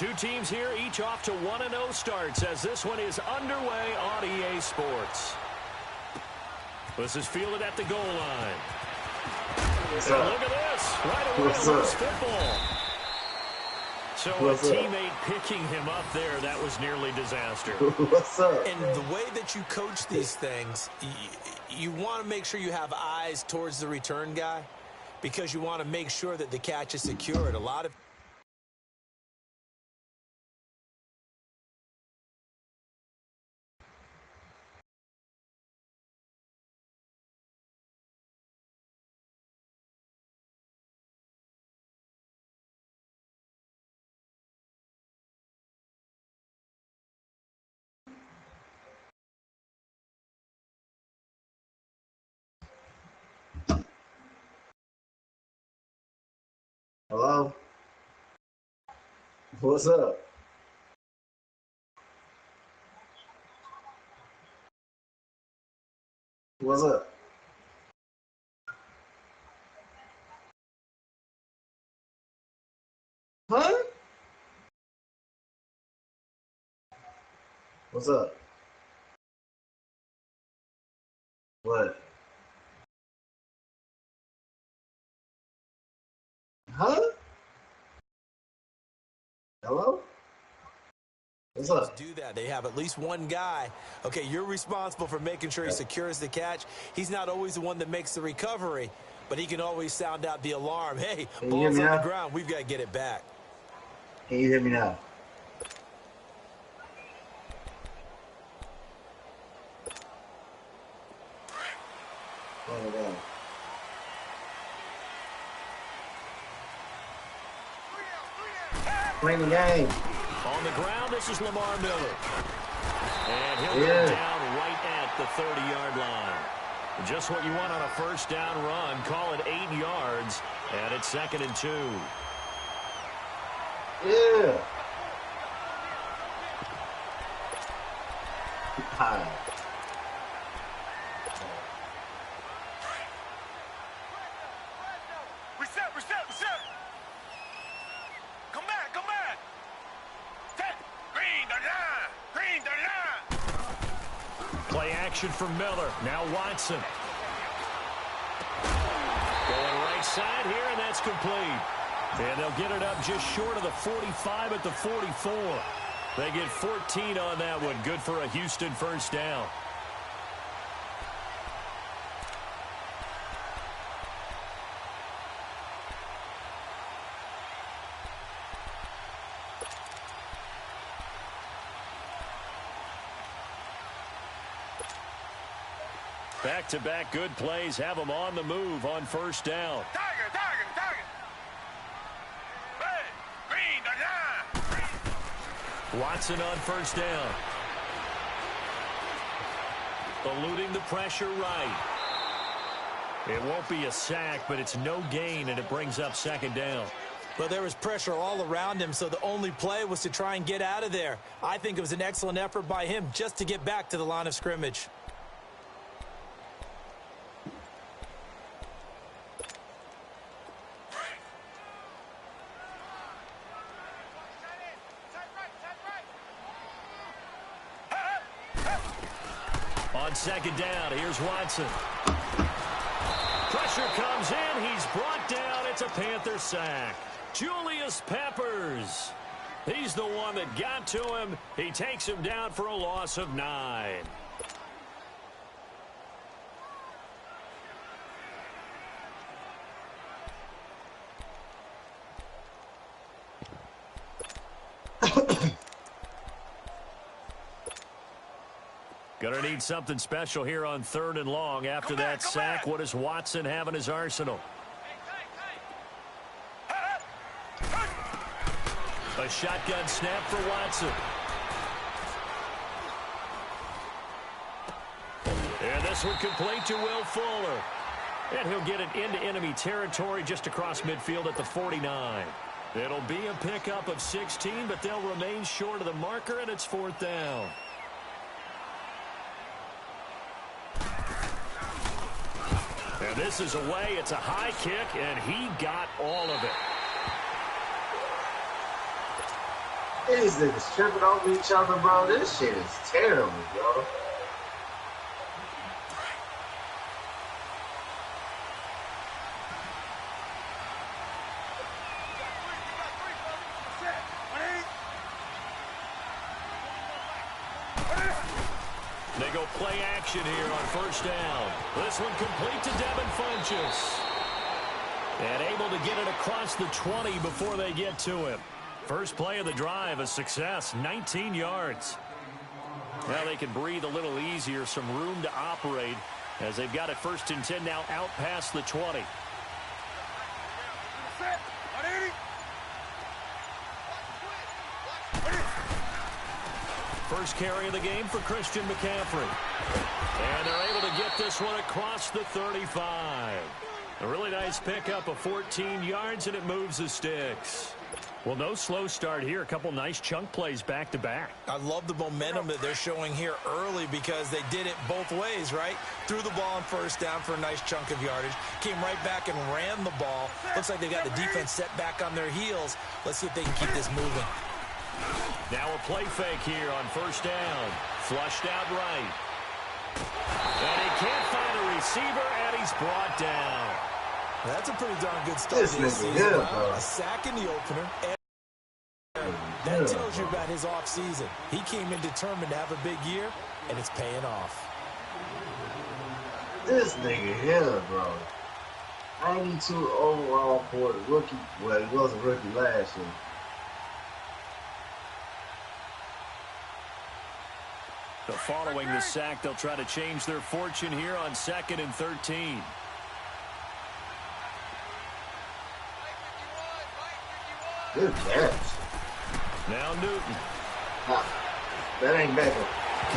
two teams here, each off to 1-0 starts as this one is underway on EA Sports. This is fielded at the goal line. And look at this. Right away, loose football. So a teammate picking him up there, that was nearly disaster. What's up? And the way that you coach these things, you want to make sure you have eyes towards the return guy because you want to make sure that the catch is secured. A lot of Hello? What's up? What's up? Huh? What's up? What? Huh? Hello? What's up? do that. They have at least one guy. Okay, you're responsible for making sure he secures the catch. He's not always the one that makes the recovery, but he can always sound out the alarm. Hey, ball's on the ground. We've got to get it back. Can you hear me now? Oh, God. Playing the game. On the ground, this is Lamar Miller. And he'll go down right at the 30-yard line. Just what you want on a first down run. Call it 8 yards, and it's 2nd and 2. Yeah. Hi. Reset. Come back. Set. Green the line. Play action from Miller. Now Watson. Going right side here, and that's complete. And they'll get it up just short of the 45 at the 44. They get 14 on that one. Good for a Houston first down. Back-to-back good plays have them on the move on first down. Tiger. Hey, green the line. Watson on first down. Eluding the pressure right. It won't be a sack, but it's no gain, and it brings up 2nd down. But there was pressure all around him, so the only play was to try and get out of there. I think it was an excellent effort by him just to get back to the line of scrimmage. On 2nd down, here's Watson. Pressure comes in. He's brought down. It's a Panther sack. Julius Peppers. He's the one that got to him. He takes him down for a loss of 9. Going to need something special here on 3rd and long. After that sack, what does Watson have in his arsenal? A shotgun snap for Watson. And this one complete to Will Fuller. And he'll get it into enemy territory just across midfield at the 49. It'll be a pickup of 16, but they'll remain short of the marker, and it's 4th down. And this is away. It's a high kick, and he got all of it. These niggas tripping over each other, bro. This shit is terrible, bro. They go play action here on first down. This one complete to Devin Funchess. And able to get it across the 20 before they get to him. First play of the drive, a success, 19 yards. Now they can breathe a little easier, some room to operate as they've got it 1st and 10 now out past the 20. First carry of the game for Christian McCaffrey. And they're able to get this one across the 35. A really nice pickup of 14 yards, and it moves the sticks. Well, no slow start here. A couple nice chunk plays back-to-back. I love the momentum that they're showing here early because they did it both ways, right? Threw the ball on first down for a nice chunk of yardage. Came right back and ran the ball. Looks like they got the defense set back on their heels. Let's see if they can keep this moving. Now a play fake here on first down. Flushed out right. And he can't find a receiver, and he's brought down. That's a pretty darn good start this season. A sack in the opener. And that tells you about his offseason. He came in determined to have a big year, and it's paying off. This nigga here, bro. 92 overall for the rookie. Well, he was a rookie last year. So following the sack, they'll try to change their fortune here on 2nd and 13. Good catch. Now Newton. That ain't Beckham.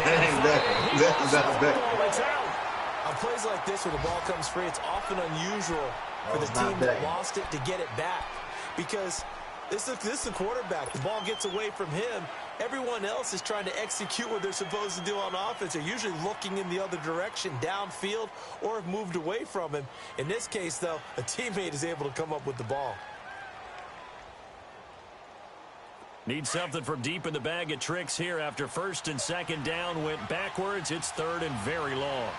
That ain't Beckham. That's not Beckham. It's out. On plays like this where the ball comes free, it's often unusual for the team that lost it to get it back. Because this is the quarterback. The ball gets away from him. Everyone else is trying to execute what they're supposed to do on offense. They're usually looking in the other direction, downfield, or have moved away from him. In this case, though, a teammate is able to come up with the ball. Need something from deep in the bag of tricks here after 1st and 2nd down went backwards. It's 3rd and very long.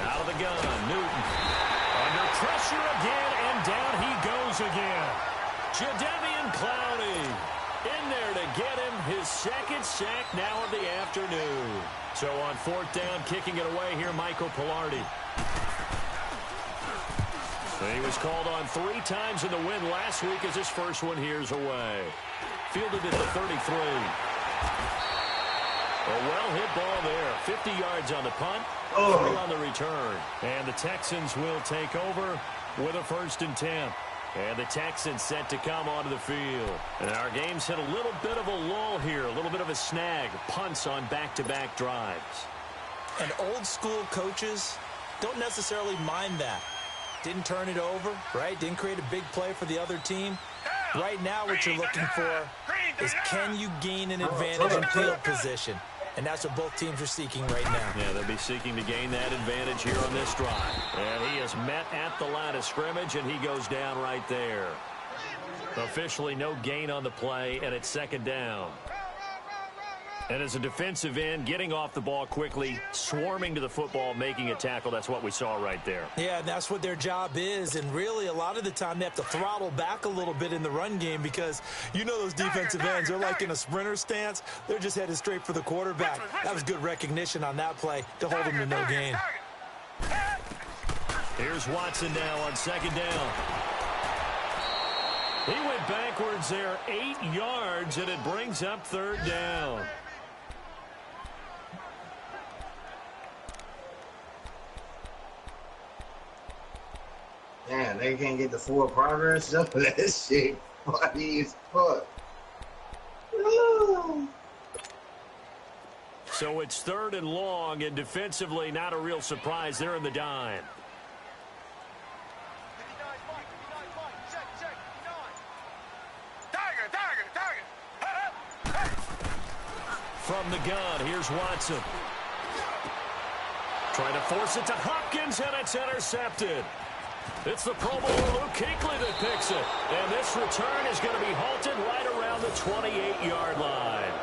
Out of the gun, Newton. Under pressure again, and down he goes again. Jadeveon Clowney in there to get him his 2nd sack now of the afternoon. So on 4th down, kicking it away here, Michael Pilardi. He was called on 3 times in the win last week as his first one here's away. Fielded at the 33. A well-hit ball there. 50 yards on the punt, 3 on the return. And the Texans will take over with a 1st and 10. And the Texans set to come onto the field. And our game's hit a little bit of a lull here, a little bit of a snag. Punts on back-to-back drives. And old-school coaches don't necessarily mind that. Didn't turn it over, right? Didn't create a big play for the other team. Right now what you're looking for is can you gain an advantage in field position? And that's what both teams are seeking right now. Yeah, they'll be seeking to gain that advantage here on this drive. And he is met at the line of scrimmage, and he goes down right there. Officially no gain on the play, and it's 2nd down. And as a defensive end, getting off the ball quickly, swarming to the football, making a tackle, that's what we saw right there. Yeah, and that's what their job is. And really, a lot of the time, they have to throttle back a little bit in the run game because you know those defensive ends, they're like in a sprinter stance. They're just headed straight for the quarterback. That was good recognition on that play to hold him to no gain. Here's Watson now on 2nd down. He went backwards there 8 yards, and it brings up 3rd down. Man, they can't get the full progress. Some of that shit funny as fuck. So it's 3rd and long, and defensively not a real surprise. They're in the dime. From the gun, here's Watson. Trying to force it to Hopkins, and it's intercepted. It's the Pro Bowler Luke Kuechly that picks it. And this return is going to be halted right around the 28-yard line.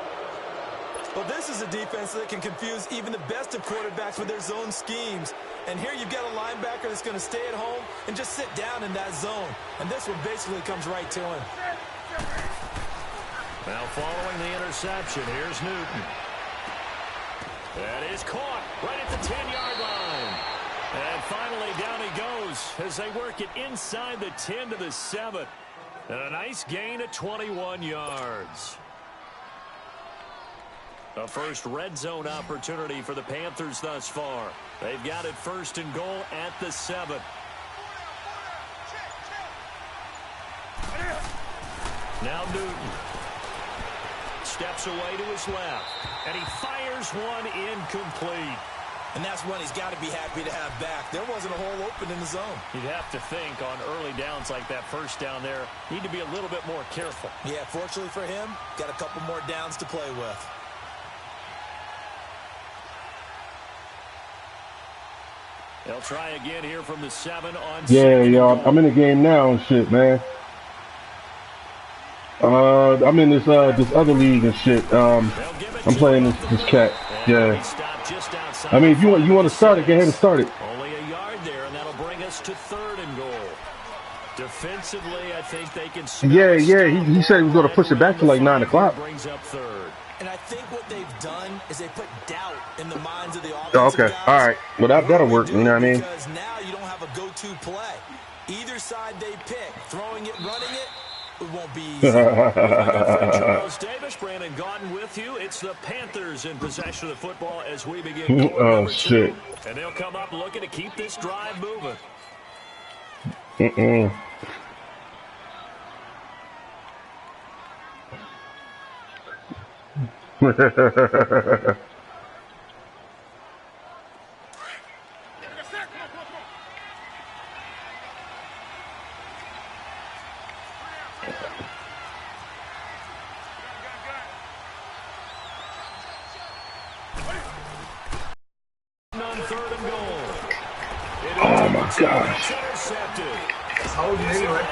Well, this is a defense that can confuse even the best of quarterbacks with their zone schemes. And here you've got a linebacker that's going to stay at home and just sit down in that zone. And this one basically comes right to him. Now following the interception, here's Newton. That is caught right at the 10-yard line. And finally down he goes as they work it inside the 10 to the 7. And a nice gain of 21 yards. A first red zone opportunity for the Panthers thus far. They've got it 1st and goal at the 7. Now Newton steps away to his left, and he fires one incomplete. And that's one he's got to be happy to have back. There wasn't a hole open in the zone. You'd have to think on early downs like that first down there, need to be a little bit more careful. Yeah, fortunately for him, got a couple more downs to play with. They'll try again here from the 7 on. Yeah, y'all. I'm in the game now and shit, man. I'm in this other league and shit. I'm playing this cat. Yeah. I mean, if you want to start it, go ahead and start it. Only a yard there, and that'll bring us to 3rd and goal. Defensively, I think they can. Yeah. He said he was going to push it back to like 9 o'clock. Brings up 3rd. And I think what they've done is they put doubt in the minds of the offensive Oh, okay. guys. All right. Well, that'll work. You know what I mean? Because now you don't have a go-to play. Either side they pick, throwing it, running it, it won't be easy. Charles Davis, Brandon Gaudin with you. It's the Panthers in possession of the football as we begin. Oh, shit. And they'll come up looking to keep this drive moving. Oh my gosh. Hold it anyway.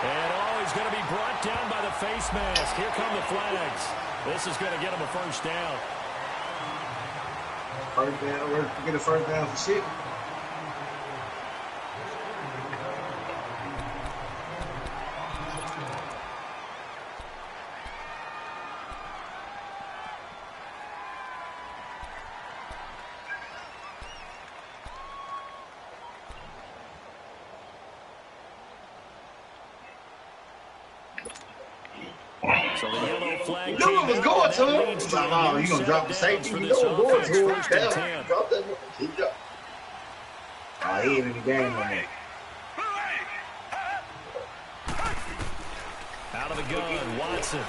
And he's going to be brought down by the face mask. Here come the flags. This is going to get him a 1st down. First down. We're going to get a 1st down for shit. So the yellow flag. You knew it was going to him. Oh, you going to drop the safety? You know it was going to him. Damn, drop that. Keep going. Oh, he ain't in the game no more. Out of the gun, Watson.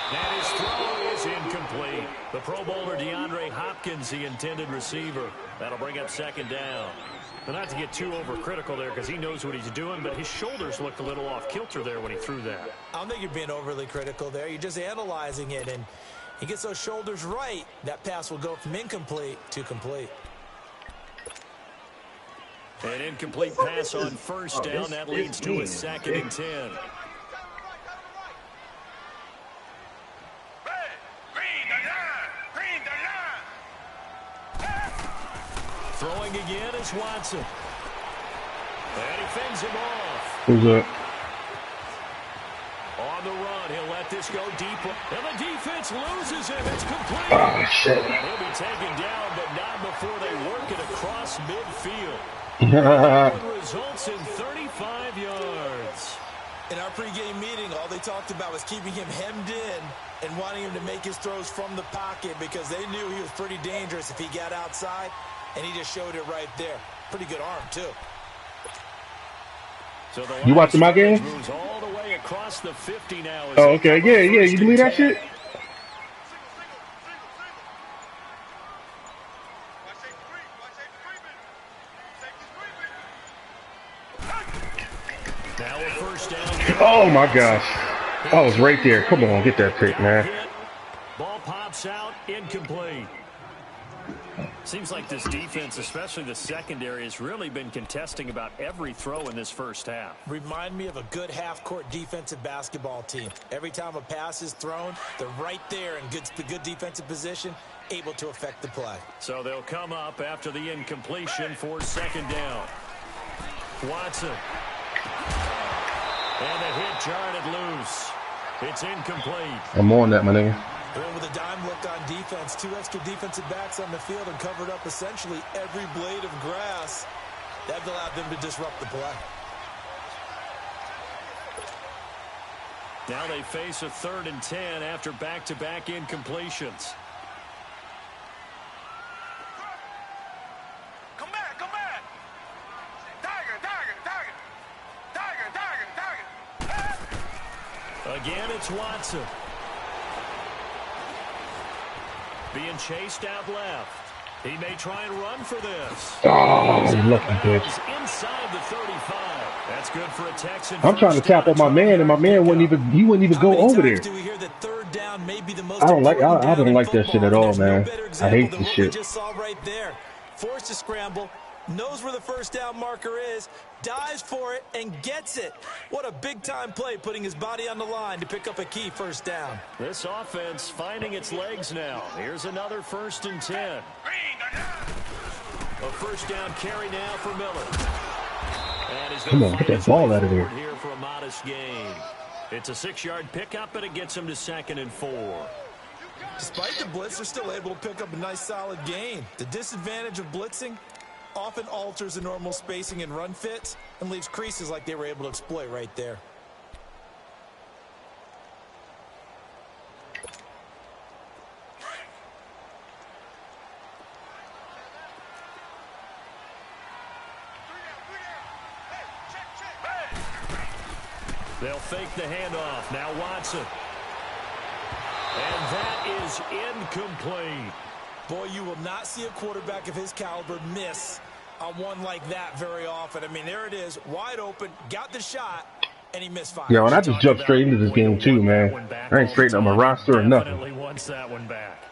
And his throw is incomplete. The Pro Bowler DeAndre Hopkins, the intended receiver. That'll bring up 2nd down. But not to get too overcritical there because he knows what he's doing, but his shoulders looked a little off kilter there when he threw that. I don't think you're being overly critical there. You're just analyzing it, and he gets those shoulders right. That pass will go from incomplete to complete. An incomplete pass on 1st down. That leads to a 2nd and 10. Throwing again is Watson. And he fends him off. Who's that? On the run, he'll let this go deep. And the defense loses him. It's complete. Oh, shit. And he'll be taken down, but not before they work it across midfield. It results in 35 yards. In our pregame meeting, all they talked about was keeping him hemmed in and wanting him to make his throws from the pocket because they knew he was pretty dangerous if he got outside. And he just showed it right there. Pretty good arm, too. So you watching my game? Moves all the way across the 50 now. Oh, okay. Yeah. You believe that shit? Now a 1st down. Oh, my gosh. I was right there. Come on, get that tape, man. Ball pops out, incomplete. Seems like this defense, especially the secondary, has really been contesting about every throw in this first half. Remind me of a good half-court defensive basketball team. Every time a pass is thrown, they're right there in good defensive position, able to affect the play. So they'll come up after the incompletion for second down. Watson. And the hit jarred loose. It's incomplete. I'm on that, my nigga. Well, with a dime look on defense, 2 extra defensive backs on the field and covered up essentially every blade of grass. That allowed them to disrupt the play. Now they face a 3rd and 10 after back-to-back incompletions. Come back, come back. Tiger, tiger, tiger. Tiger, tiger, tiger. Again, it's Watson. Being chased out left. He may try and run for this. Oh, lucky bitch. Inside the 35. That's good for a Texan. I'm trying to tap on my man, and my man wouldn't even go over there. Do we hear that third down may be the most I don't like that shit at all, man. I hate this shit. We just saw right there. Forced to scramble, knows where the first down marker is, dives for it, and gets it. What a big-time play, putting his body on the line to pick up a key first down. This offense finding its legs now. Here's another 1st and 10. A first down carry now for Miller. And come on, get that ball out of there. Here for a modest gain. It's a 6-yard pickup, and it gets him to 2nd and 4. Despite the blitz, they're still able to pick up a nice, solid gain. The disadvantage of blitzing often alters the normal spacing and run fits and leaves creases like they were able to exploit right there. They'll fake the handoff. Now Watson. And that is incomplete. Boy, you will not see a quarterback of his caliber miss on one like that very often. I mean, there it is, wide open, got the shot, and he misfired. Yo, and I just jumped straight into this game too, man. I ain't straightening up my roster or nothing. Definitely wants that one back.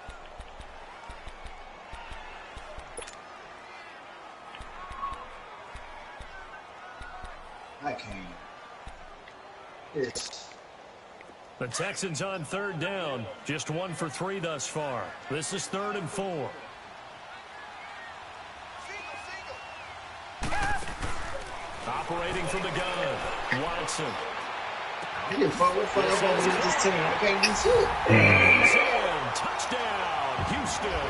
I can't. It's... The Texans on 3rd down. Just 1 for 3 thus far. This is 3rd and 4. Operating from the gun. Watson. He didn't forward for this team. I can't do shit. Touchdown, Houston.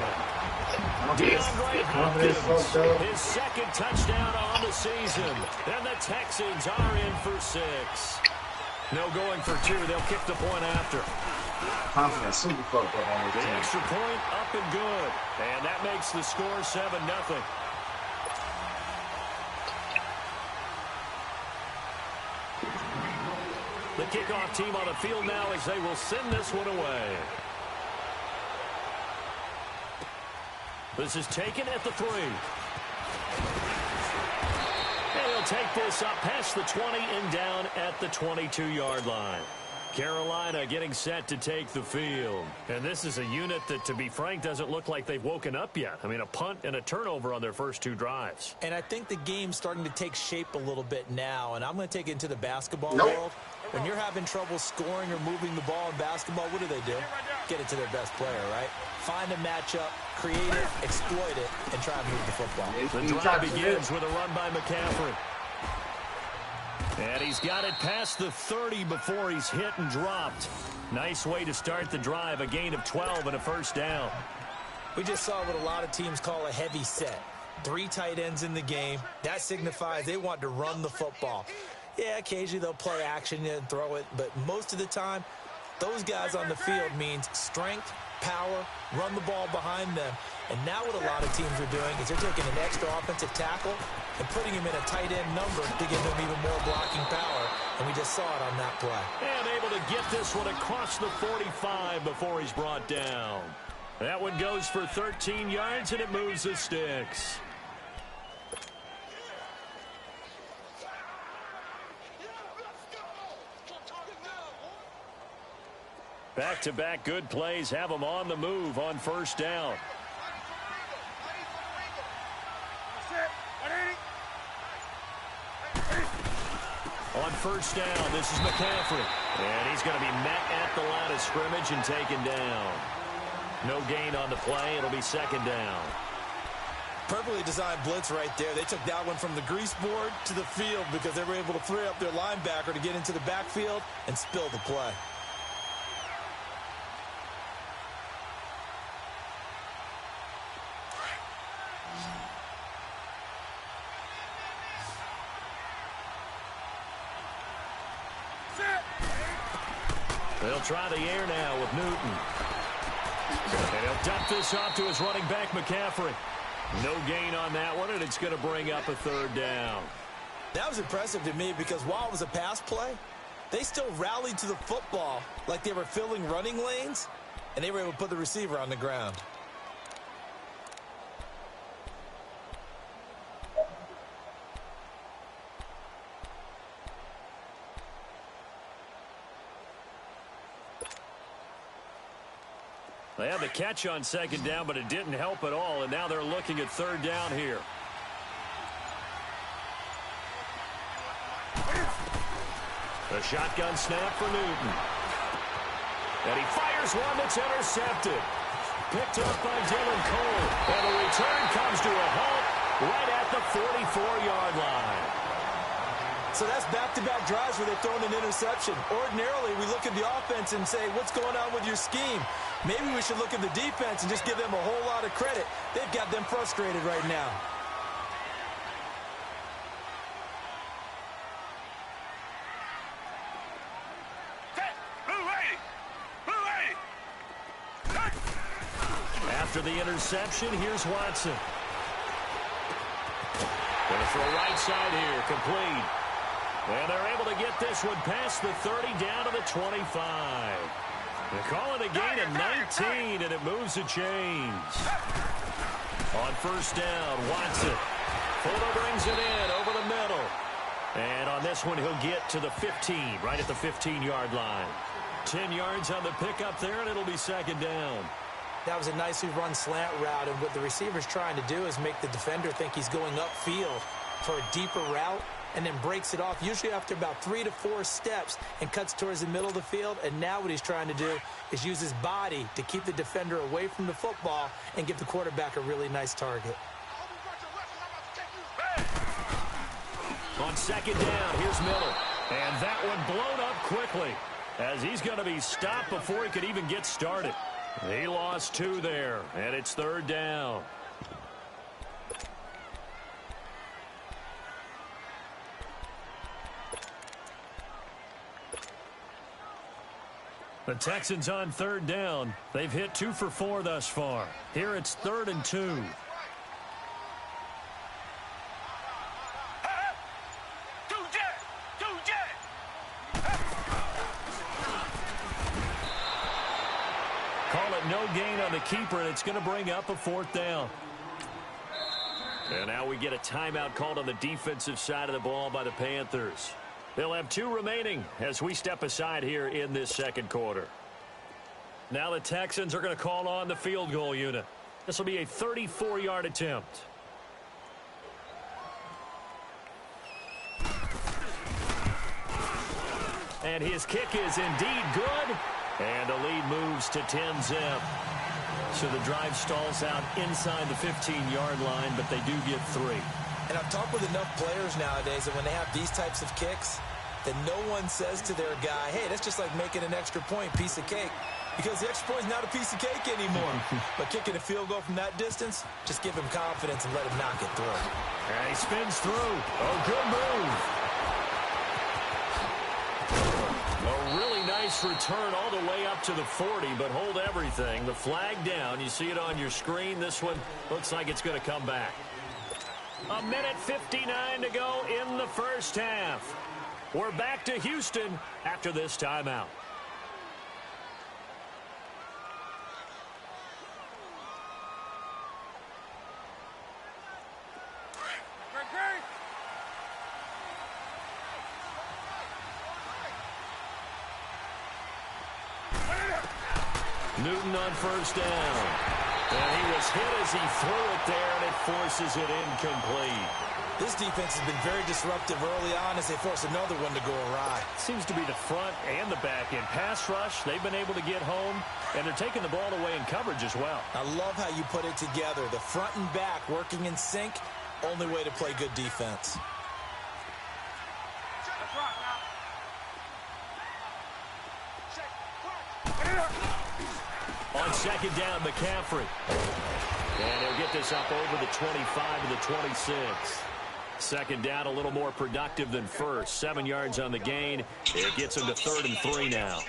His 2nd touchdown on the season. And the Texans are in for 6. No going for 2. They'll kick the point after. Confidence, super fucked up on this The team. extra point up and good. And that makes the score 7-0. The kickoff team on the field now as they will send this one away. This is taken at the 3. And he'll take this up past the 20 and down at the 22-yard line. Carolina getting set to take the field. And this is a unit that, to be frank, doesn't look like they've woken up yet. I mean, a punt and a turnover on their first 2 drives. And I think the game's starting to take shape a little bit now, and I'm going to take it into the basketball Nope. world. When you're having trouble scoring or moving the ball in basketball, what do? Get it to their best player, right? Find a matchup, create it, exploit it, and try and move the football. The drive begins with a run by McCaffrey. And he's got it past the 30 before he's hit and dropped. Nice way to start the drive, a gain of 12 and a first down. We just saw what a lot of teams call a heavy set. 3 tight ends in the game. That signifies they want to run the football. Yeah, occasionally they'll play action and throw it, but most of the time, those guys on the field means strength, power, run the ball behind them. And now what a lot of teams are doing is they're taking an extra offensive tackle and putting him in a tight end number to give them even more blocking power. And we just saw it on that play. And able to get this one across the 45 before he's brought down. That one goes for 13 yards, and it moves the sticks. Back-to-back good plays have them on the move on first down. On first down, this is McCaffrey. And he's going to be met at the line of scrimmage and taken down. No gain on the play. It'll be second down. Perfectly designed blitz right there. They took that one from the grease board to the field because they were able to free up their linebacker to get into the backfield and spill the play. They'll try the air now with Newton. And he'll dump this off to his running back, McCaffrey. No gain on that one, and it's going to bring up a third down. That was impressive to me because while it was a pass play, they still rallied to the football like they were filling running lanes, and they were able to put the receiver on the ground. They had the catch on second down, but it didn't help at all, and now they're looking at third down here. The shotgun snap for Newton. And he fires one that's intercepted. Picked up by Dylan Cole. And the return comes to a halt right at the 44-yard line. So that's back-to-back drives where they've thrown an interception. Ordinarily, we look at the offense and say, what's going on with your scheme? Maybe we should look at the defense and just give them a whole lot of credit. They've got them frustrated right now. After the interception, here's Watson. Going to throw right side here, complete. And they're able to get this one past the 30 down to the 25. They call it a gain of 19, and it moves the chains. On first down, Watson. Fuller brings it in over the middle. And on this one, he'll get to the 15, right at the 15-yard line. 10 yards on the pickup there, and it'll be second down. That was a nicely run slant route, and what the receiver's trying to do is make the defender think he's going upfield for a deeper route, and then breaks it off, usually after about 3 to 4 steps, and cuts towards the middle of the field. And now what he's trying to do is use his body to keep the defender away from the football and give the quarterback a really nice target. On second down, here's Miller. And that one blown up quickly as he's going to be stopped before he could even get started. He lost 2 there, and it's third down. The Texans on third down. They've hit 2 for 4 thus far. Here it's 3rd and 2. Call it no gain on the keeper, and it's going to bring up a 4th down. And now we get a timeout called on the defensive side of the ball by the Panthers. They'll have 2 remaining as we step aside here in this second quarter. Now the Texans are going to call on the field goal unit. This will be a 34-yard attempt. And his kick is indeed good. And the lead moves to 10-zip. So the drive stalls out inside the 15-yard line, but they do get 3. And I've talked with enough players nowadays that when they have these types of kicks, that no one says to their guy, hey, that's just like making an extra point, piece of cake. Because the extra point is not a piece of cake anymore. But kicking a field goal from that distance, just give him confidence and let him knock it through. And he spins through. Oh, good move. A really nice return all the way up to the 40, but hold everything. The flag down. You see it on your screen. This one looks like it's going to come back. 1:59 to go in the first half. We're back to Houston after this timeout. Newton on first down. And he was hit as he threw it there, and it forces it incomplete. This defense has been very disruptive early on as they force another one to go awry. Seems to be the front and the back end. Pass rush, they've been able to get home, and they're taking the ball away in coverage as well. I love how you put it together. The front and back working in sync, only way to play good defense. On second down, McCaffrey. And he'll get this up over the 25 to the 26. Second down, a little more productive than first. 7 yards on the gain. It gets him to 3rd and 3 now.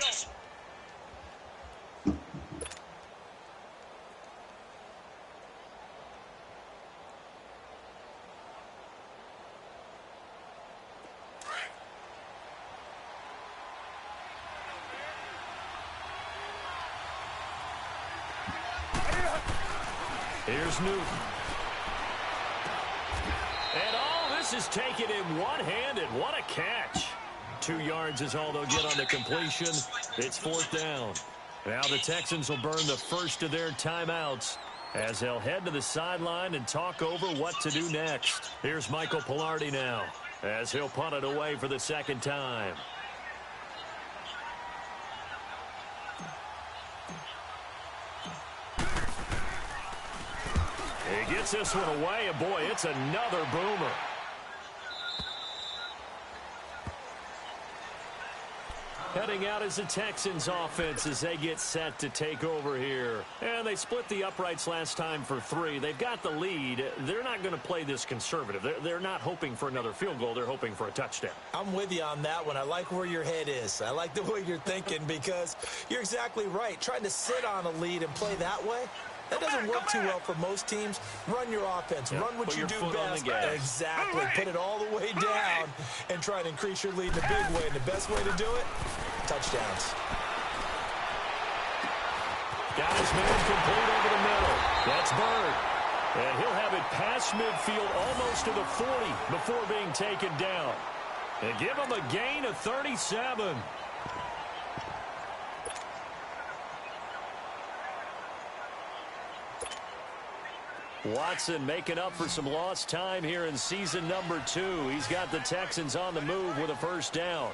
Here's Newton. And this is taken in one-handed. What a catch. 2 yards is all they'll get on the completion. It's 4th down. Now the Texans will burn the first of their timeouts as they'll head to the sideline and talk over what to do next. Here's Michael Pilardi now as he'll punt it away for the second time. He gets this one away, and boy, it's another boomer. Heading out as the Texans offense as they get set to take over here. And they split the uprights last time for 3. They've got the lead. They're not going to play this conservative. They're not hoping for another field goal. They're hoping for a touchdown. I'm with you on that one. I like where your head is. I like the way you're thinking because you're exactly right. Trying to sit on a lead and play that way, that doesn't work too well for most teams. Run your offense. Yep. Run what Put you your do foot best. on the gas. Exactly. Put it all the way down and try to increase your lead in a big way. And the best way to do it, touchdowns. Got his man complete over the middle. That's Bird. And he'll have it past midfield almost to the 40 before being taken down. And give him a gain of 37. Watson making up for some lost time here in season number 2. He's got the Texans on the move with a first down.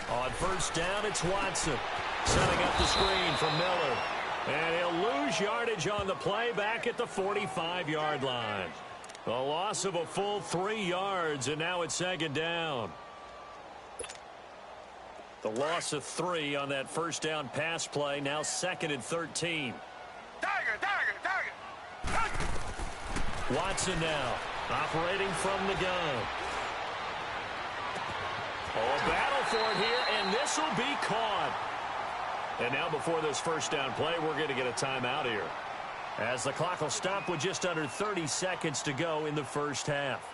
On first down, it's Watson. Setting up the screen for Miller. And he'll lose yardage on the play back at the 45-yard line. A loss of a full 3 yards, and now it's second down. The loss of 3 on that first down pass play, now 2nd and 13. Watson now, operating from the gun. Oh, a battle for it here, and this will be caught. And now before this first down play, we're going to get a timeout here, as the clock will stop with just under 30 seconds to go in the first half.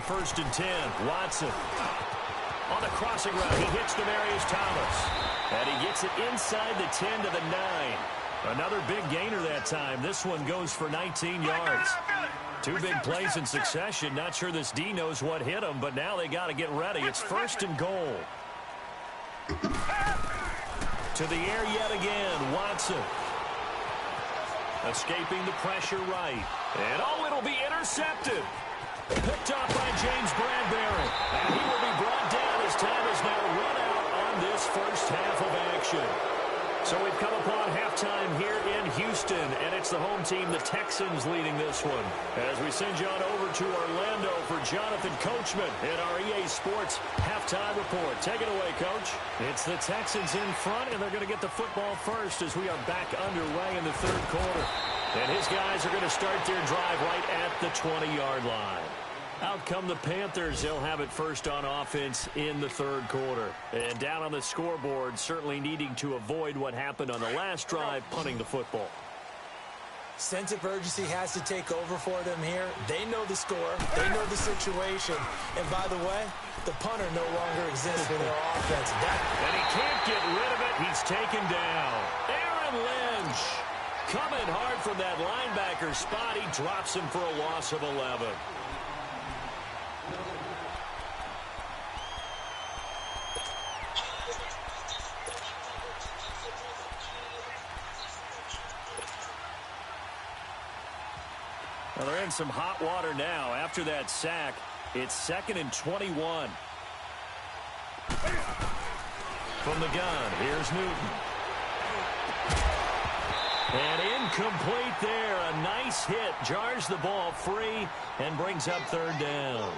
First and 10, Watson. On the crossing route, he hits Demaryius Thomas. And he gets it inside the 10 to the 9. Another big gainer that time. This one goes for 19 yards. 2 big plays in succession. Not sure this D knows what hit him, but now they got to get ready. It's first and goal. To the air yet again, Watson. Escaping the pressure right. And it'll be intercepted. Picked up by James Bradbury. And he will be brought down as time is now run out on this first half of action. So we've come upon halftime here in Houston, and it's the home team, the Texans, leading this one. As we send you on over to Orlando for Jonathan Coachman in our EA Sports halftime report. Take it away, Coach. It's the Texans in front, and they're going to get the football first as we are back underway in the third quarter. And his guys are going to start their drive right at the 20-yard line. Out come the Panthers. They'll have it first on offense in the third quarter. And down on the scoreboard, certainly needing to avoid what happened on the last drive, punting the football. Sense of urgency has to take over for them here. They know the score. They know the situation. And by the way, the punter no longer exists for their offense. And he can't get rid of it. He's taken down. Aaron Lynch coming hard from that linebacker spot. He drops him for a loss of 11. Well, they're in some hot water now. After that sack, it's 2nd and 21. From the gun, here's Newton. And incomplete there. A nice hit. Jars the ball free and brings up 3rd down.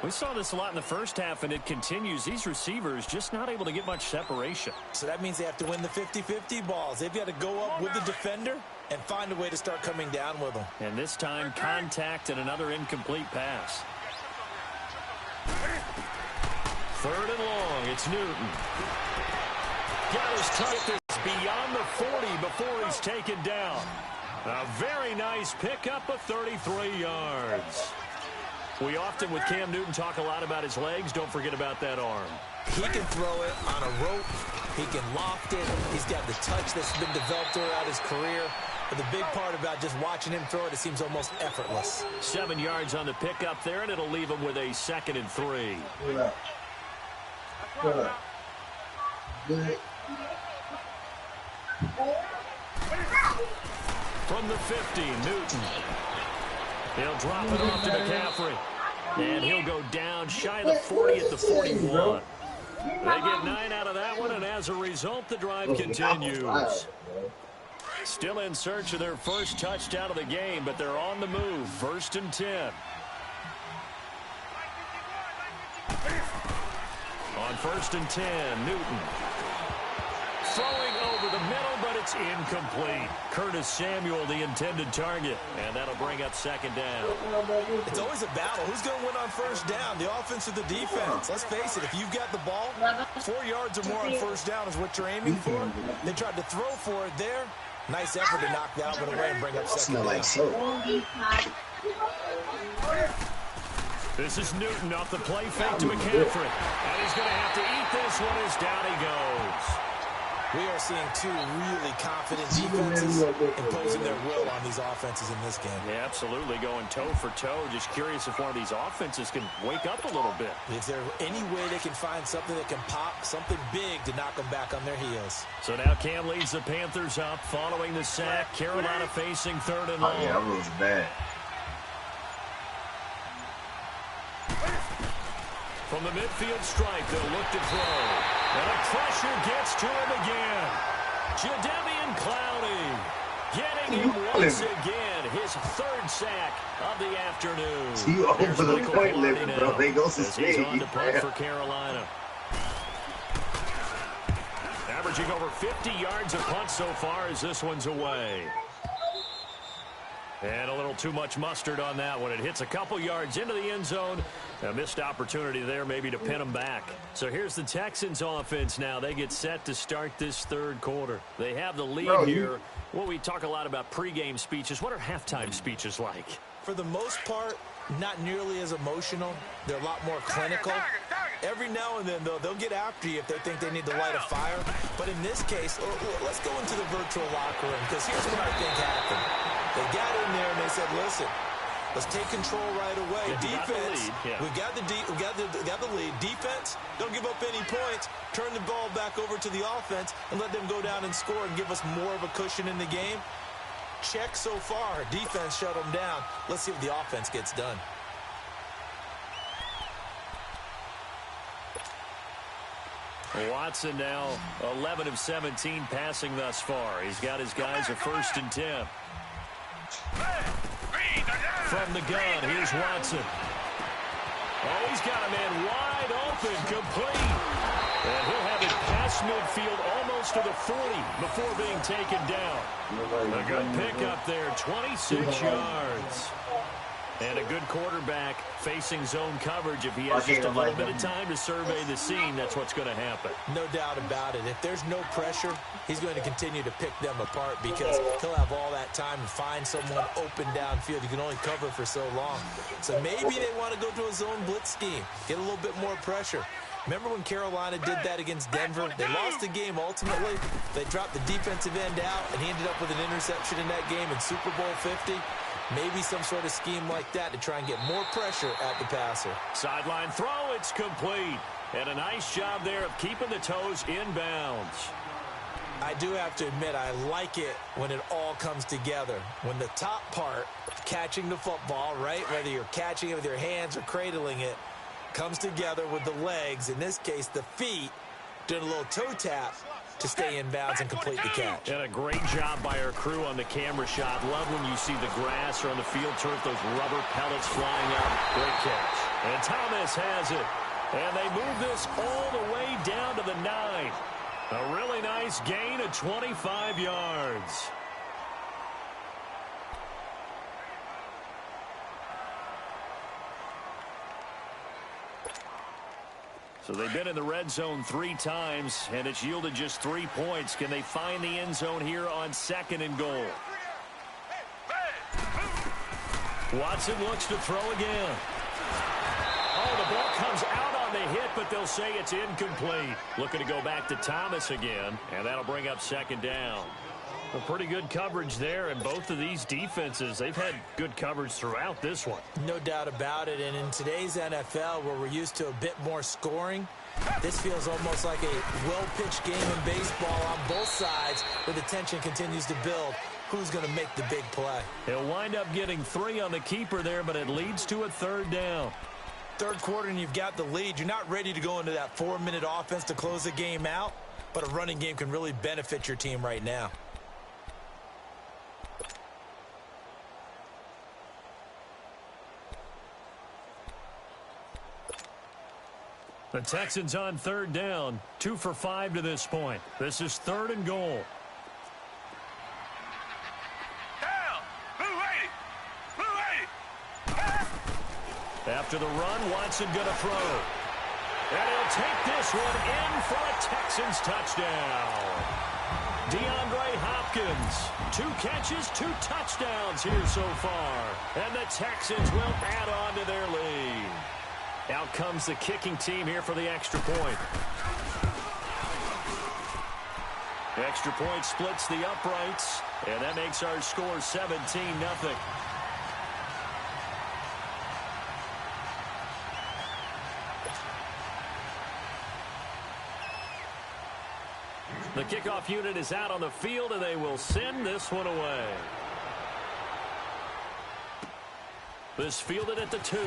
We saw this a lot in the first half, and it continues. These receivers just not able to get much separation. So that means they have to win the 50-50 balls. They've got to go up with the defender and find a way to start coming down with them. And this time, contact and another incomplete pass. 3rd and long. It's Newton. Got his touch beyond the 40 before he's taken down. A very nice pickup of 33 yards. We often, with Cam Newton, talk a lot about his legs. Don't forget about that arm. He can throw it on a rope. He can loft it. He's got the touch that's been developed throughout his career. But the big part about just watching him throw it, it seems almost effortless. 7 yards on the pickup there, and it'll leave him with a 2nd and 3. From the 50, Newton. He'll drop it off to McCaffrey. And he'll go down shy of the 40 at the 41. They get 9 out of that one, and as a result, the drive continues. Still in search of their first touchdown of the game, but they're on the move. 1st and 10. On 1st and 10, Newton. Throwing over the middle, but it's incomplete. Curtis Samuel, the intended target, and that'll bring up 2nd down. It's always a battle. Who's going to win on 1st down, the offense or the defense? Let's face it, if you've got the ball, 4 yards or more on 1st down is what you're aiming for. They tried to throw for it there. Nice effort to knock that one away and bring up 2nd down. This is Newton off the play fake to McCaffrey. And he's going to have to eat this one as down he goes. We are seeing 2 really confident defenses imposing their will on these offenses in this game. Yeah, absolutely, going toe for toe. Just curious if one of these offenses can wake up a little bit. Is there any way they can find something that can pop, something big to knock them back on their heels? So now Cam leads the Panthers up following the sack. Carolina facing 3rd and long. Oh, yeah, that was bad. From the midfield stripe, they'll look to throw. And the pressure gets to him again. Jadeveon Clowney getting him once again. His 3rd sack of the afternoon. See, over the point limit, bro. They go to he's on to punt for Carolina. Averaging over 50 yards a punt so far as this one's away. And a little too much mustard on that one. It hits a couple yards into the end zone. A missed opportunity there maybe to pin them back. So here's the Texans offense now. They get set to start this 3rd quarter. They have the lead here. Well, we talk a lot about pregame speeches. What are halftime speeches like? For the most part, not nearly as emotional. They're a lot more clinical. Every now and then, though, they'll get after you if they think they need to light a fire. But in this case, let's go into the virtual locker room, because here's what I think happened. They got in there and they said, listen, let's take control right away. Defense, we got the lead. Defense, don't give up any points. Turn the ball back over to the offense and let them go down and score and give us more of a cushion in the game. Check so far. Defense shut them down. Let's see what the offense gets done. Watson now 11 of 17 passing thus far. He's got his guys a 1st and 10. From the gun, here's Watson. Oh, he's got a man wide open, complete. And he'll have it past midfield almost to the 40 before being taken down. A good pickup there, 26 yards. And a good quarterback facing zone coverage. If he has just a little bit of time to survey the scene, that's what's going to happen. No doubt about it. If there's no pressure, he's going to continue to pick them apart because he'll have all that time to find someone open downfield. You can only cover for so long. So maybe they want to go to a zone blitz scheme, get a little bit more pressure. Remember when Carolina did that against Denver? They lost the game ultimately. They dropped the defensive end out, and he ended up with an interception in that game in Super Bowl 50. Maybe some sort of scheme like that to try and get more pressure at the passer. Sideline throw, it's complete. And a nice job there of keeping the toes in bounds. I do have to admit, I like it when it all comes together. When the top part, catching the football, right, whether you're catching it with your hands or cradling it, comes together with the legs, in this case the feet, doing a little toe tap to stay in bounds and complete the catch. And a great job by our crew on the camera shot. Love when you see the grass or on the field turf, those rubber pellets flying up. Great catch. And Thomas has it. And they move this all the way down to the 9. A really nice gain of 25 yards. So they've been in the red zone 3 times, and it's yielded just 3 points. Can they find the end zone here on 2nd and goal? Watson looks to throw again. Oh, the ball comes out on the hit, but they'll say it's incomplete. Looking to go back to Thomas again, and that'll bring up 2nd down. A pretty good coverage there, and both of these defenses, they've had good coverage throughout this one. No doubt about it, and in today's NFL, where we're used to a bit more scoring, this feels almost like a well-pitched game in baseball on both sides, where the tension continues to build. Who's going to make the big play? He'll wind up getting 3 on the keeper there, but it leads to a 3rd down. Third quarter, and you've got the lead. You're not ready to go into that 4-minute offense to close the game out, but a running game can really benefit your team right now. The Texans on 3rd down, 2 for 5 to this point. This is 3rd and goal. Down. Blue 80. Blue 80. After the run, Watson gonna throw. And he'll take this one in for a Texans touchdown. DeAndre Hopkins, 2 catches, 2 touchdowns here so far. And the Texans will add on to their lead. Out comes the kicking team here for the extra point. The extra point splits the uprights, and that makes our score 17-0. The kickoff unit is out on the field, and they will send this one away. This fielded at the 2.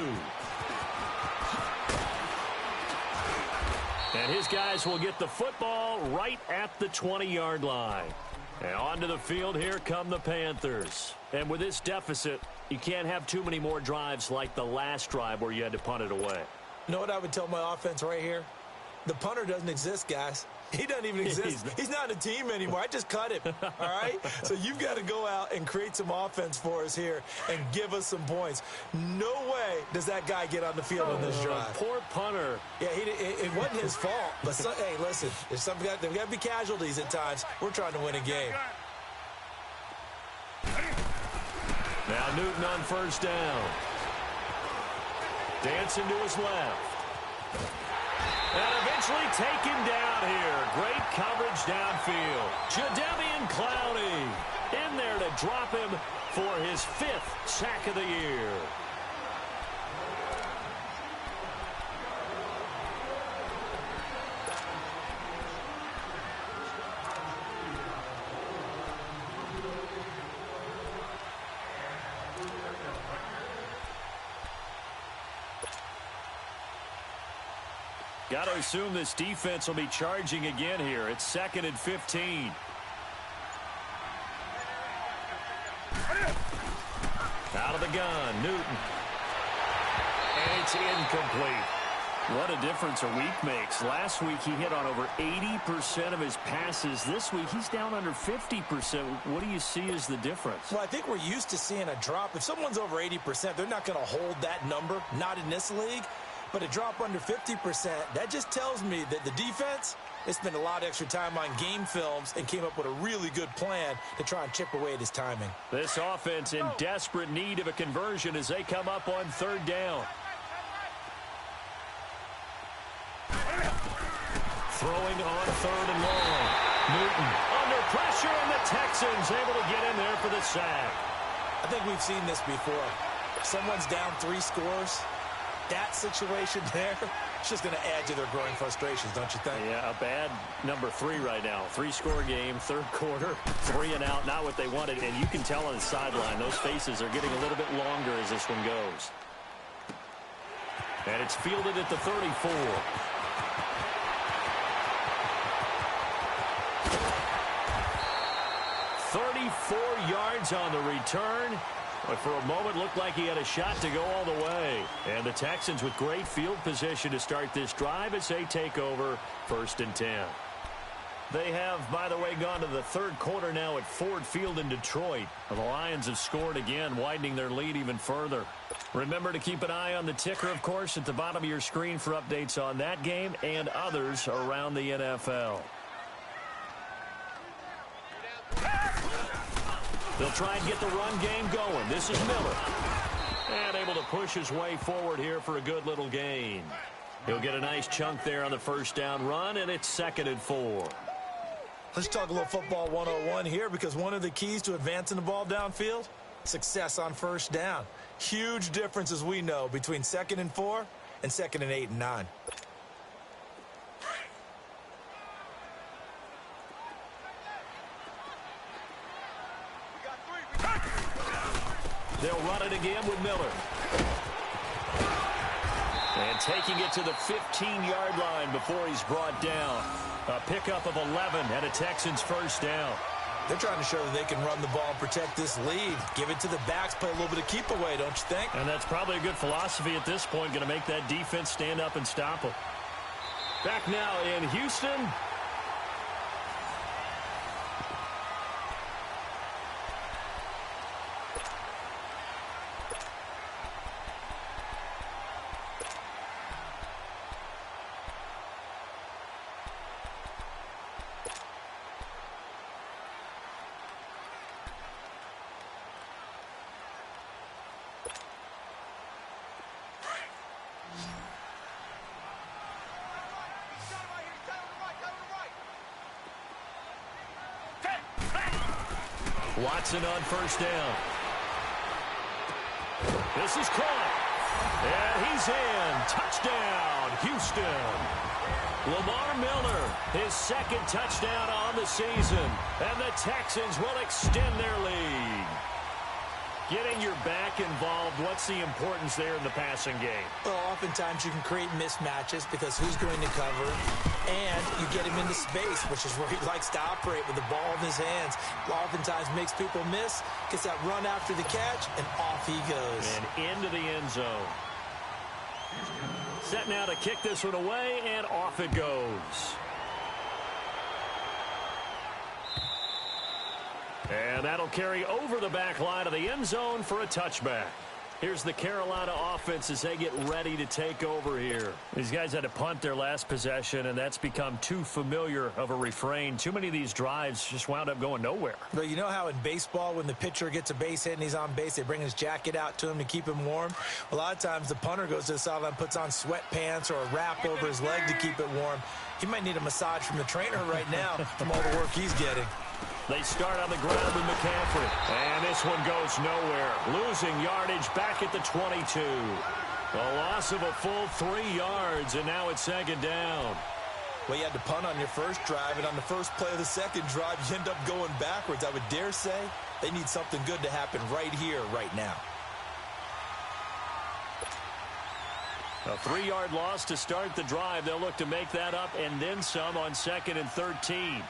And his guys will get the football right at the 20-yard line. And onto the field, here come the Panthers. And with this deficit, you can't have too many more drives like the last drive where you had to punt it away. You know what I would tell my offense right here? The punter doesn't exist, guys. He doesn't even exist. He's not a team anymore. I just cut him, all right? So you've got to go out and create some offense for us here and give us some points. No way does that guy get on the field on this drive. Poor punter. Yeah, it wasn't his fault. But, hey, listen, there's got to be casualties at times. We're trying to win a game. Now Newton on 1st down. Dancing to his left. And eventually take him down here. Great coverage downfield. Jadeveon Clowney in there to drop him for his 5th sack of the year. Got to assume this defense will be charging again here. It's 2nd and 15. Out of the gun, Newton. And it's incomplete. What a difference a week makes. Last week he hit on over 80% of his passes. This week he's down under 50%. What do you see as the difference? Well, I think we're used to seeing a drop. If someone's over 80%, they're not going to hold that number, not in this league. But a drop under 50%, that just tells me that the defense, they spent a lot of extra time on game films and came up with a really good plan to try and chip away at his timing. This offense in desperate need of a conversion as they come up on third down. Throwing on third and long. Newton under pressure, and the Texans able to get in there for the sack. I think we've seen this before. If someone's down 3 scores, that situation there, it's just going to add to their growing frustrations, don't you think? Yeah, a bad number 3 right now. 3-score game, third quarter, 3 and out, not what they wanted. And you can tell on the sideline, those faces are getting a little bit longer as this one goes. And it's fielded at the 34. 34 yards on the return. But for a moment, looked like he had a shot to go all the way. And the Texans with great field position to start this drive as they take over 1st and 10. They have, by the way, gone to the third quarter now at Ford Field in Detroit. The Lions have scored again, widening their lead even further. Remember to keep an eye on the ticker, of course, at the bottom of your screen for updates on that game and others around the NFL. They'll try and get the run game going. This is Miller. And able to push his way forward here for a good little gain. He'll get a nice chunk there on the first down run, and it's 2nd and 4. Let's talk a little football 101 here, because one of the keys to advancing the ball downfield, success on first down. Huge difference, as we know, between 2nd and 4 and 2nd and 8 and 9. They'll run it again with Miller. And taking it to the 15-yard line before he's brought down. A pickup of 11 and a Texans first down. They're trying to show that they can run the ball and protect this lead. Give it to the backs, play a little bit of keep away, don't you think? And that's probably a good philosophy at this point, going to make that defense stand up and stop them. Back now in Houston. Watson on first down. This is caught. And he's in. Touchdown, Houston. Lamar Miller, his 2nd touchdown on the season. And the Texans will extend their lead. Getting your back involved, what's the importance there in the passing game? Well, oftentimes you can create mismatches because who's going to cover, and you get him into space, which is where he likes to operate with the ball in his hands. Oftentimes makes people miss, gets that run after the catch, and off he goes. And into the end zone. Set now to kick this one away, and off it goes. And that'll carry over the back line of the end zone for a touchback. Here's the Carolina offense as they get ready to take over here. These guys had to punt their last possession, and that's become too familiar of a refrain. Too many of these drives just wound up going nowhere. But you know how in baseball, when the pitcher gets a base hit and he's on base, they bring his jacket out to him to keep him warm? A lot of times the punter goes to the sideline, puts on sweatpants or a wrap over his leg to keep it warm. He might need a massage from the trainer right now from all the work he's getting. They start on the ground with McCaffrey. And this one goes nowhere. Losing yardage back at the 22. A loss of a full 3 yards, and now it's 2nd down. Well, you had to punt on your first drive, and on the first play of the second drive, you end up going backwards. I would dare say they need something good to happen right here, right now. A 3-yard loss to start the drive. They'll look to make that up and then some on 2nd and 13.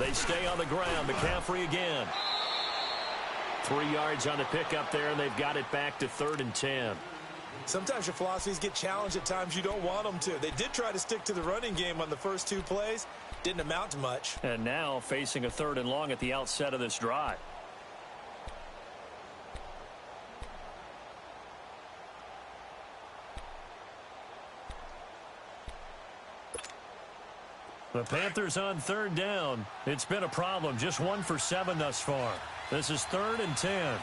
They stay on the ground. McCaffrey again. 3 yards on the pickup there, and they've got it back to 3rd and 10. Sometimes your philosophies get challenged at times you don't want them to. They did try to stick to the running game on the first 2 plays. Didn't amount to much. And now facing a 3rd and long at the outset of this drive. The Panthers on 3rd down. It's been a problem. Just 1 for 7 thus far. This is 3rd and 10.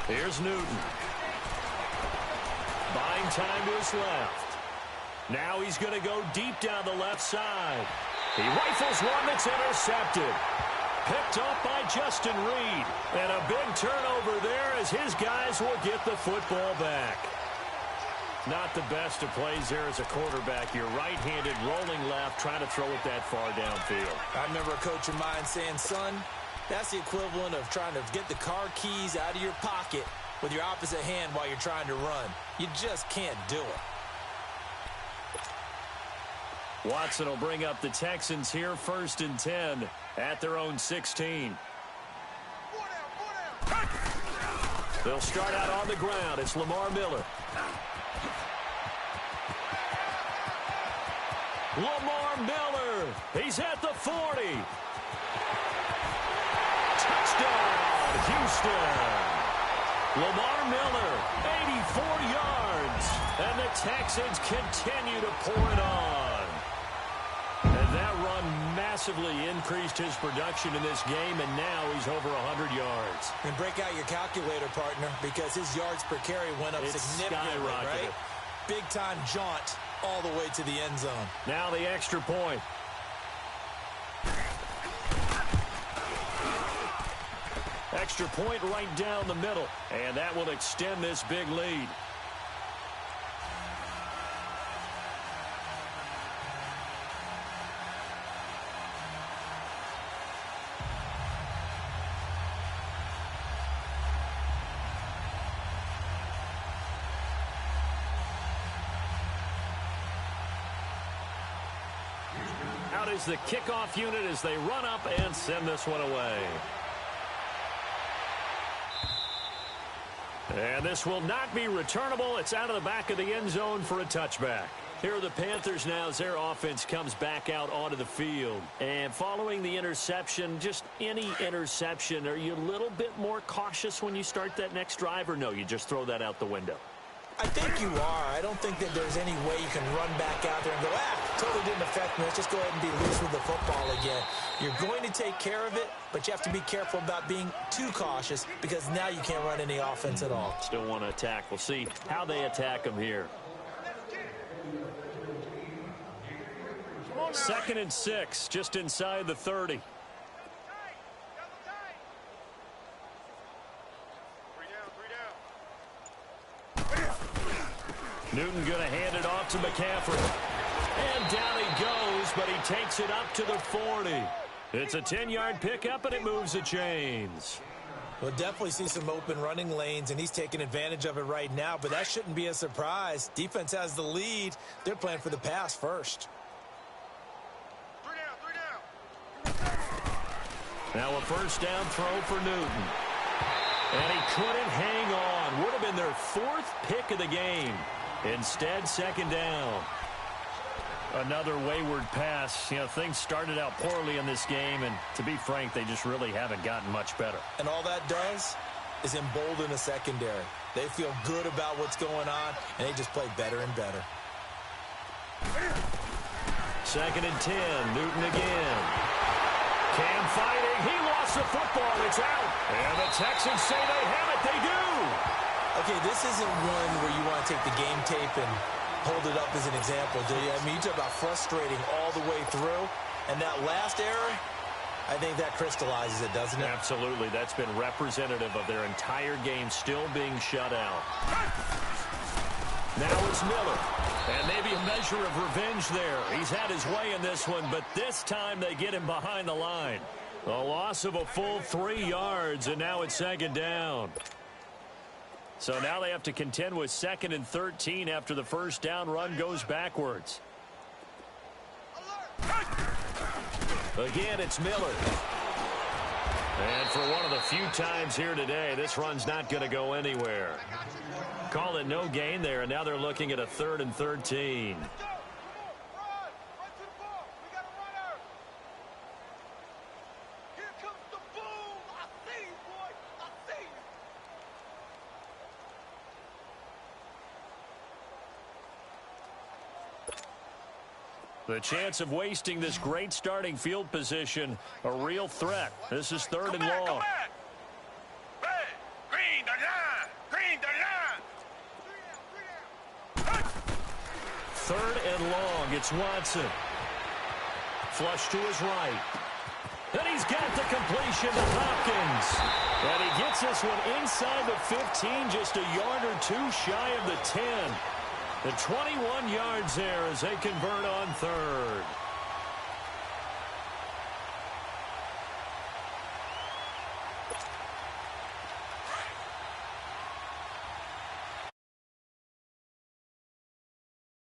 Here's Newton. Buying time to his left. Now he's going to go deep down the left side. He rifles one that's intercepted. Picked up by Justin Reed. And a big turnover there as his guys will get the football back. Not the best of plays there as a quarterback. You're right-handed, rolling left, trying to throw it that far downfield. I remember a coach of mine saying, son, that's the equivalent of trying to get the car keys out of your pocket with your opposite hand while you're trying to run. You just can't do it. Watson will bring up the Texans here 1st and 10 at their own 16. They'll start out on the ground. It's Lamar Miller. Lamar Miller. He's at the 40. Touchdown, Houston. Lamar Miller, 84 yards. And the Texans continue to pour it on. And that run massively increased his production in this game, and now he's over 100 yards. And break out your calculator, partner, because his yards per carry went up significantly, right? Big-time jaunt all the way to the end zone. Now the extra point. Extra point right down the middle, and that will extend this big lead. Out is the kickoff unit as they run up and send this one away. And this will not be returnable. It's out of the back of the end zone for a touchback. Here are the Panthers now as their offense comes back out onto the field. And following the interception, just any interception, are you a little bit more cautious when you start that next drive, or no, you just throw that out the window? I think you are. I don't think that there's any way you can run back out there and go, totally didn't affect me. Let's just go ahead and be loose with the football again. You're going to take care of it, but you have to be careful about being too cautious because now you can't run any offense at all. Still want to attack. We'll see how they attack them here. 2nd and 6, just inside the 30. Newton going to hand it off to McCaffrey. And down he goes, but he takes it up to the 40. It's a 10-yard pickup, and it moves the chains. We'll definitely see some open running lanes, and he's taking advantage of it right now, but that shouldn't be a surprise. Defense has the lead. They're playing for the pass first. Now a 1st down throw for Newton. And he couldn't hang on. Would have been their 4th pick of the game. Instead, 2nd down. Another wayward pass. You know, things started out poorly in this game, and to be frank, they just really haven't gotten much better. And all that does is embolden the secondary. They feel good about what's going on, and they just play better and better. 2nd and 10. Newton again. Cam fighting. He lost the football. It's out. And the Texans say they have it. They do. Okay, this isn't one where you want to take the game tape and hold it up as an example, do you? I mean, you talk about frustrating all the way through. And that last error, I think that crystallizes it, doesn't it? Absolutely. That's been representative of their entire game still being shut out. Now it's Miller. And maybe a measure of revenge there. He's had his way in this one, but this time they get him behind the line. A loss of a full 3 yards, and now it's 2nd down. So now they have to contend with 2nd and 13 after the first down run goes backwards. Again, it's Miller. And for one of the few times here today, this run's not going to go anywhere. Call it no gain there, and now they're looking at a 3rd and 13. The chance of wasting this great starting field position, a real threat. This is 3rd and long. Green the line. Green the line. 3rd and long. It's Watson. Flush to his right. And he's got the completion to Hopkins. And he gets this one inside the 15, just a yard or two shy of the 10. The 21 yards there as they convert on 3rd.